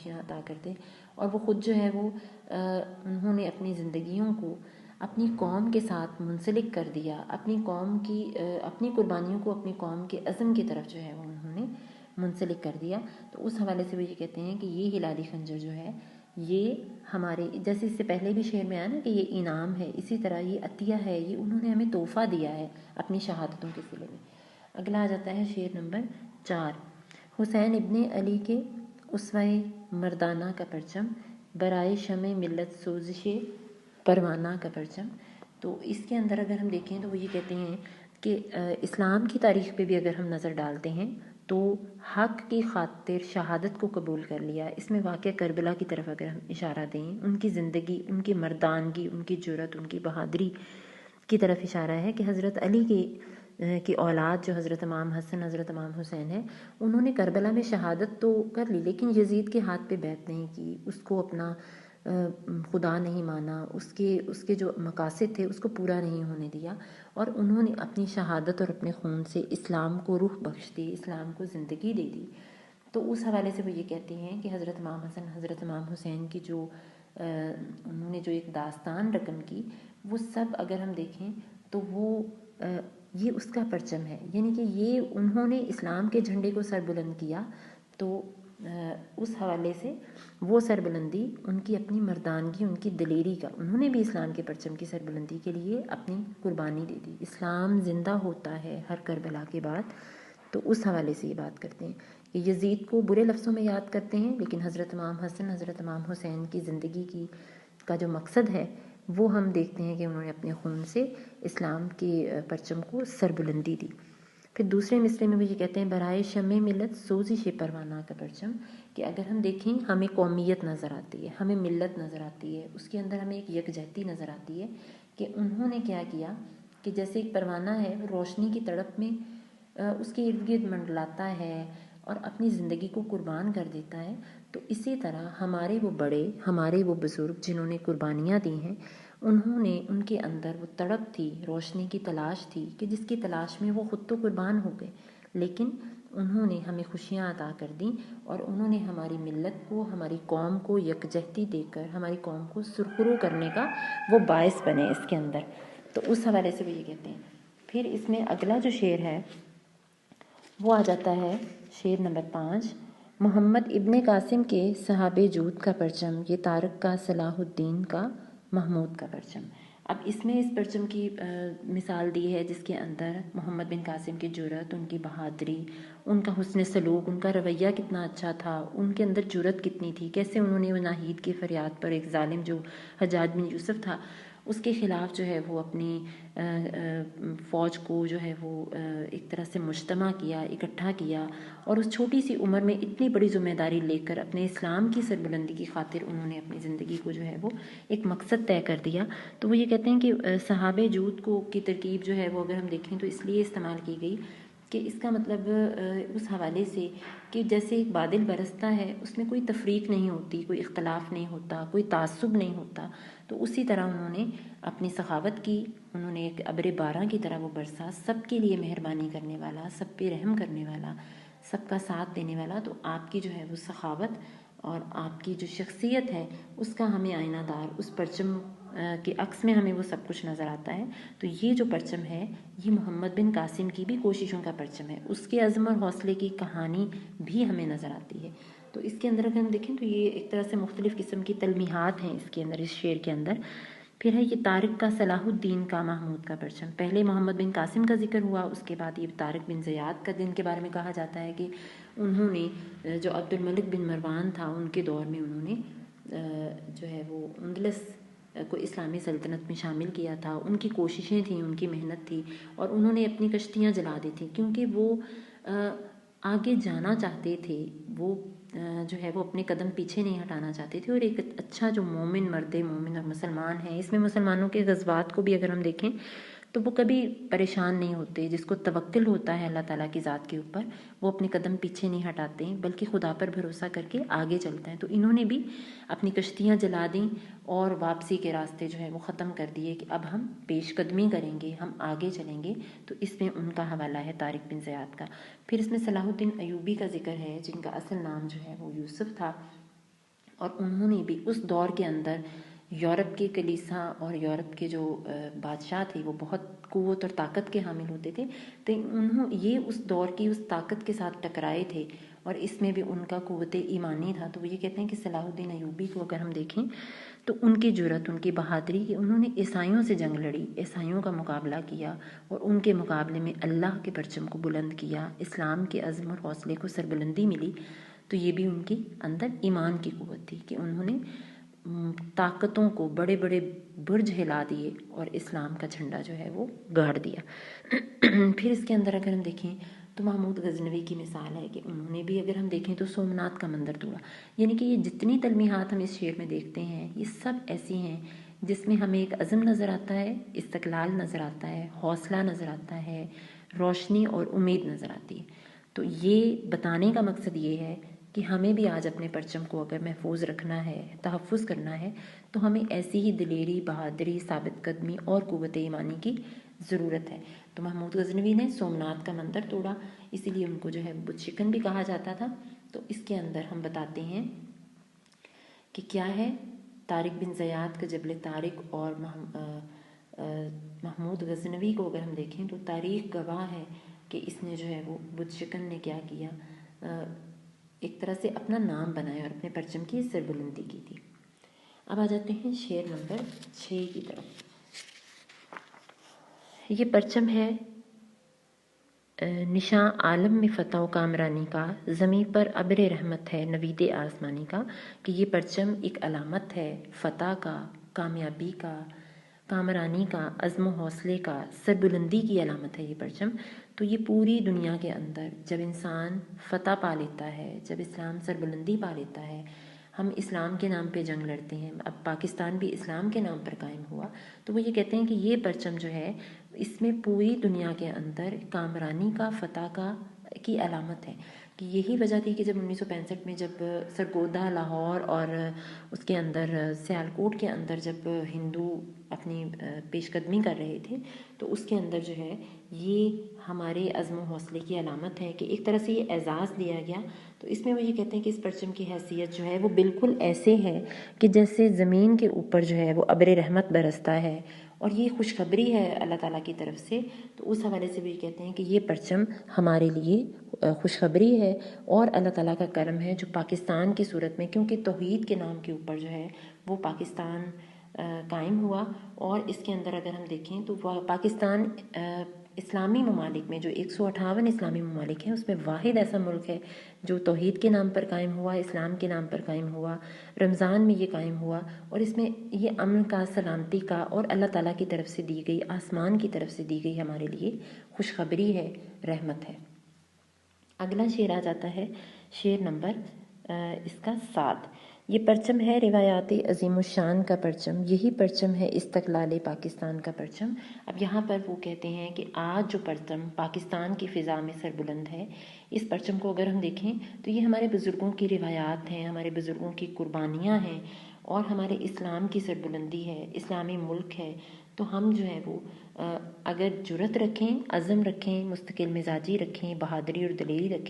خوشیاں عطا کر دے، اور وہ خود جو ہے وہ انہوں نے اپنی زندگیوں کو اپنی قوم کے ساتھ منسلک کر دیا، اپنی قوم کی اپنی قربانیوں کو اپنی قوم کے عزم کی طرف جو ہے وہ انہوں نے منسلک کر دیا۔ تو اس حوالے سے وہ یہ کہتے ہیں کہ یہ ہلالی خنجر جو ہے یہ ہمارے، جیسے اس سے پہلے بھی شعر میں آیا نا کہ یہ انعام ہے، اسی طرح یہ عطیہ ہے، یہ انہوں نے ہمیں تحفہ دیا ہے اپنی شہادتوں کے صلے میں۔ اگلا آ جاتا ہے شعر نمبر 4، حسین ابن علی کے اسوہ مردانہ کا پرچم، برائے شمع ملت سوزش پروانہ کا پرچم۔ تو اس کے اندر اگر ہم دیکھیں تو وہ یہ کہتے ہیں کہ اسلام کی تاریخ پہ بھی اگر ہم نظر ڈالتے ہیں تو حق کی خاطر شہادت کو قبول کر لیا۔ اس میں واقعہ کربلا کی طرف اگر ہم اشارہ دیں، ان کی زندگی، ان کی مردانگی، ان کی جرأت، ان کی بہادری کی طرف اشارہ ہے کہ حضرت علی کی اولاد جو حضرت امام حسن، حضرت امام حسین ہے، انہوں نے کربلا میں شہادت تو کر لی لیکن یزید کے ہاتھ پہ بیعت نہیں کی، اس کو اپنا خدا نہیں مانا، اس کے جو مقاصد تھے اس کو پورا نہیں ہونے دیا، اور انہوں نے اپنی شہادت اور اپنے خون سے اسلام کو روح بخش دی، اسلام کو زندگی دے دی۔ تو اس حوالے سے وہ یہ کہتے ہیں کہ حضرت امام حسن، حضرت امام حسین کی جو انہوں نے جو ایک داستان رقم کی، وہ سب اگر ہم دیکھیں تو وہ یہ اس کا پرچم ہے، یعنی کہ یہ انہوں نے اسلام کے جھنڈے کو سر بلند کیا، تو اس حوالے سے وہ سربلندی ان کی اپنی مردانگی، ان کی دلیری کا، انہوں نے بھی اسلام کے پرچم کی سربلندی کے لیے اپنی قربانی دے دی۔ اسلام زندہ ہوتا ہے ہر کربلا کے بعد، تو اس حوالے سے یہ بات کرتے ہیں کہ یزید کو برے لفظوں میں یاد کرتے ہیں لیکن حضرت امام حسن، حضرت امام حسین کی زندگی کا جو مقصد ہے وہ ہم دیکھتے ہیں کہ انہوں نے اپنے خون سے اسلام کے پرچم کو سربلندی دی۔ پھر دوسرے مصرعے میں وہ یہ کہتے ہیں برائے شمع ملت سوزش پروانہ کا پرچم، کہ اگر ہم دیکھیں ہمیں قومیت نظر آتی ہے، ہمیں ملت نظر آتی ہے، اس کے اندر ہمیں ایک یکجہتی نظر آتی ہے کہ انہوں نے کیا کیا کہ جیسے ایک پروانہ ہے وہ روشنی کی تڑپ میں اس کے ارد گرد منڈلاتا ہے اور اپنی زندگی کو قربان کر دیتا ہے، تو اسی طرح ہمارے وہ بڑے، ہمارے وہ بزرگ جنہوں نے قربانیاں دی ہیں، انہوں نے، ان کے اندر وہ تڑپ تھی، روشنی کی تلاش تھی کہ جس کی تلاش میں وہ خود تو قربان ہو گئے لیکن انہوں نے ہمیں خوشیاں عطا کر دیں، اور انہوں نے ہماری ملت کو، ہماری قوم کو یکجہتی دے کر ہماری قوم کو سرخرو کرنے کا وہ باعث بنے اس کے اندر۔ تو اس حوالے سے وہ یہ کہتے ہیں۔ پھر اس میں اگلا جو شعر ہے وہ آ جاتا ہے شعر نمبر 5، محمد ابن قاسم کے صحاب جود کا پرچم، یہ طارق کا صلاح الدین کا محمود کا پرچم۔ اب اس میں اس پرچم کی مثال دی ہے جس کے اندر محمد بن قاسم کی جرأت، ان کی بہادری، ان کا حسن سلوک، ان کا رویہ کتنا اچھا تھا، ان کے اندر جرأت کتنی تھی، کیسے انہوں نے ناہید کی فریاد پر ایک ظالم جو حجاج بن یوسف تھا اس کے خلاف جو ہے وہ اپنی فوج کو جو ہے وہ ایک طرح سے مجتمع کیا، اکٹھا کیا، اور اس چھوٹی سی عمر میں اتنی بڑی ذمہ داری لے کر اپنے اسلام کی سربلندی کی خاطر انہوں نے اپنی زندگی کو جو ہے وہ ایک مقصد طے کر دیا۔ تو وہ یہ کہتے ہیں کہ صحابہ جود کی ترکیب جو ہے وہ اگر ہم دیکھیں تو اس لیے استعمال کی گئی کہ اس کا مطلب اس حوالے سے کہ جیسے ایک بادل برستا ہے، اس میں کوئی تفریق نہیں ہوتی، کوئی اختلاف نہیں ہوتا، کوئی تعصب نہیں ہوتا، تو اسی طرح انہوں نے اپنی سخاوت کی، انہوں نے ایک ابر باراں کی طرح وہ برسا، سب کے لیے مہربانی کرنے والا، سب پہ رحم کرنے والا، سب کا ساتھ دینے والا۔ تو آپ کی جو ہے وہ سخاوت اور آپ کی جو شخصیت ہے اس کا ہمیں آئینہ دار اس پرچم کے عکس میں ہمیں وہ سب کچھ نظر آتا ہے۔ تو یہ جو پرچم ہے یہ محمد بن قاسم کی بھی کوششوں کا پرچم ہے، اس کے عزم اور حوصلے کی کہانی بھی ہمیں نظر آتی ہے۔ تو اس کے اندر اگر ہم دیکھیں تو یہ ایک طرح سے مختلف قسم کی تلمیحات ہیں اس کے اندر، اس شعر کے اندر۔ پھر ہے یہ طارق کا صلاح الدین کا محمود کا پرچم، پہلے محمد بن قاسم کا ذکر ہوا، اس کے بعد یہ طارق بن زیاد کا جن کے بارے میں کہا جاتا ہے کہ انہوں نے جو عبد الملک بن مروان تھا ان کے دور میں انہوں نے جو ہے وہ اندلس کو اسلامی سلطنت میں شامل کیا تھا، ان کی کوششیں تھیں، ان کی محنت تھی، اور انہوں نے اپنی کشتیاں جلا دی تھیں کیونکہ وہ آگے جانا چاہتے تھے، وہ جو ہے وہ اپنے قدم پیچھے نہیں ہٹانا چاہتے تھے، اور ایک اچھا جو مومن مرد مومن اور مسلمان ہے، اس میں مسلمانوں کے غزوات کو بھی اگر ہم دیکھیں تو وہ کبھی پریشان نہیں ہوتے، جس کو توکل ہوتا ہے اللہ تعالیٰ کی ذات کے اوپر، وہ اپنے قدم پیچھے نہیں ہٹاتے ہیں بلکہ خدا پر بھروسہ کر کے آگے چلتے ہیں۔ تو انہوں نے بھی اپنی کشتیاں جلا دیں اور واپسی کے راستے جو ہے وہ ختم کر دیے کہ اب ہم پیش قدمی کریں گے، ہم آگے چلیں گے۔ تو اس میں ان کا حوالہ ہے طارق بن زیاد کا۔ پھر اس میں صلاح الدین ایوبی کا ذکر ہے جن کا اصل نام جو ہے وہ یوسف تھا، اور انہوں نے بھی اس دور کے اندر یورپ کے کلیسا اور یورپ کے جو بادشاہ تھے وہ بہت قوت اور طاقت کے حامل ہوتے تھے، تو یہ اس دور کی اس طاقت کے ساتھ ٹکرائے تھے، اور اس میں بھی ان کا قوت ایمانی تھا۔ تو وہ یہ کہتے ہیں کہ صلاح الدین ایوبی کو اگر ہم دیکھیں تو ان کی جرأت، ان کی بہادری کہ انہوں نے عیسائیوں سے جنگ لڑی، عیسائیوں کا مقابلہ کیا اور ان کے مقابلے میں اللہ کے پرچم کو بلند کیا، اسلام کے عزم اور حوصلے کو سربلندی ملی، تو یہ بھی ان کی اندر ایمان کی قوت تھی کہ انہوں نے طاقتوں کو، بڑے بڑے برج ہلا دیے اور اسلام کا جھنڈا جو ہے وہ گاڑ دیا۔ پھر اس کے اندر اگر ہم دیکھیں تو محمود غزنوی کی مثال ہے کہ انہوں نے بھی اگر ہم دیکھیں تو سومنات کا مندر توڑا، یعنی کہ یہ جتنی تلمیحات ہم اس شعر میں دیکھتے ہیں یہ سب ایسی ہیں جس میں ہمیں ایک عزم نظر آتا ہے، استقلال نظر آتا ہے، حوصلہ نظر آتا ہے، روشنی اور امید نظر آتی ہے۔ تو یہ بتانے کا مقصد یہ ہے کہ ہمیں بھی آج اپنے پرچم کو اگر محفوظ رکھنا ہے، تحفظ کرنا ہے، تو ہمیں ایسی ہی دلیری، بہادری، ثابت قدمی اور قوت ایمانی کی ضرورت ہے۔ تو محمود غزنوی نے سومنات کا مندر توڑا، اسی لیے ان کو جو ہے بت شکن بھی کہا جاتا تھا۔ تو اس کے اندر ہم بتاتے ہیں کہ کیا ہے، طارق بن زیاد کا جبل طارق اور محمود غزنوی کو اگر ہم دیکھیں تو تاریخ گواہ ہے کہ اس نے جو ہے وہ بت شکن نے کیا کیا، ایک طرح سے اپنا نام بنایا اور اپنے پرچم کی سربلندی کی تھی۔ اب آ جاتے ہیں شعر نمبر 6 کی طرف۔ یہ پرچم ہے نشاں عالم میں فتح و کامرانی کا، زمیں پر ابر رحمت ہے نوید آسمانی کا، کہ یہ پرچم ایک علامت ہے فتح کا، کامیابی کا، کامرانی کا، عزم و حوصلے کا، سربلندی کی علامت ہے یہ پرچم۔ تو یہ پوری دنیا کے اندر جب انسان فتح پا لیتا ہے، جب اسلام سربلندی پا لیتا ہے، ہم اسلام کے نام پہ جنگ لڑتے ہیں، اب پاکستان بھی اسلام کے نام پر قائم ہوا، تو وہ یہ کہتے ہیں کہ یہ پرچم جو ہے اس میں پوری دنیا کے اندر کامرانی کا، فتح کا کی علامت ہے۔ کہ یہی وجہ تھی کہ جب 1965 میں جب سرگودا، لاہور اور اس کے اندر سیالکوٹ کے اندر جب ہندو اپنی پیش قدمی کر رہے تھے، تو اس کے اندر جو ہے یہ ہمارے عزم و حوصلے کی علامت ہے کہ ایک طرح سے یہ اعزاز دیا گیا۔ تو اس میں وہ یہ کہتے ہیں کہ اس پرچم کی حیثیت جو ہے وہ بالکل ایسے ہے کہ جیسے زمین کے اوپر جو ہے وہ ابر رحمت برستا ہے، اور یہ خوشخبری ہے اللہ تعالیٰ کی طرف سے۔ تو اس حوالے سے بھی یہ کہتے ہیں کہ یہ پرچم ہمارے لیے خوشخبری ہے اور اللہ تعالیٰ کا کرم ہے جو پاکستان کی صورت میں، کیونکہ توحید کے نام کے اوپر جو ہے وہ پاکستان قائم ہوا، اور اس کے اندر اگر ہم دیکھیں تو پاکستان اسلامی ممالک میں جو 158 اسلامی ممالک ہیں اس میں واحد ایسا ملک ہے جو توحید کے نام پر قائم ہوا، اسلام کے نام پر قائم ہوا، رمضان میں یہ قائم ہوا، اور اس میں یہ امن کا، سلامتی کا اور اللہ تعالیٰ کی طرف سے دی گئی، آسمان کی طرف سے دی گئی ہمارے لیے خوشخبری ہے، رحمت ہے۔ اگلا شعر آ جاتا ہے شعر نمبر اس کا 7۔ یہ پرچم ہے روایات عظیم الشان کا پرچم، یہی پرچم ہے استقلال پاکستان کا پرچم۔ اب یہاں پر وہ کہتے ہیں کہ آج جو پرچم پاکستان کی فضا میں سربلند ہے، اس پرچم کو اگر ہم دیکھیں تو یہ ہمارے بزرگوں کی روایات ہیں، ہمارے بزرگوں کی قربانیاں ہیں، اور ہمارے اسلام کی سربلندی ہے، اسلامی ملک ہے۔ تو ہم جو ہے وہ اگر جرأت رکھیں، عزم رکھیں، مستقل مزاجی رکھیں، بہادری اور دلیری رکھیں،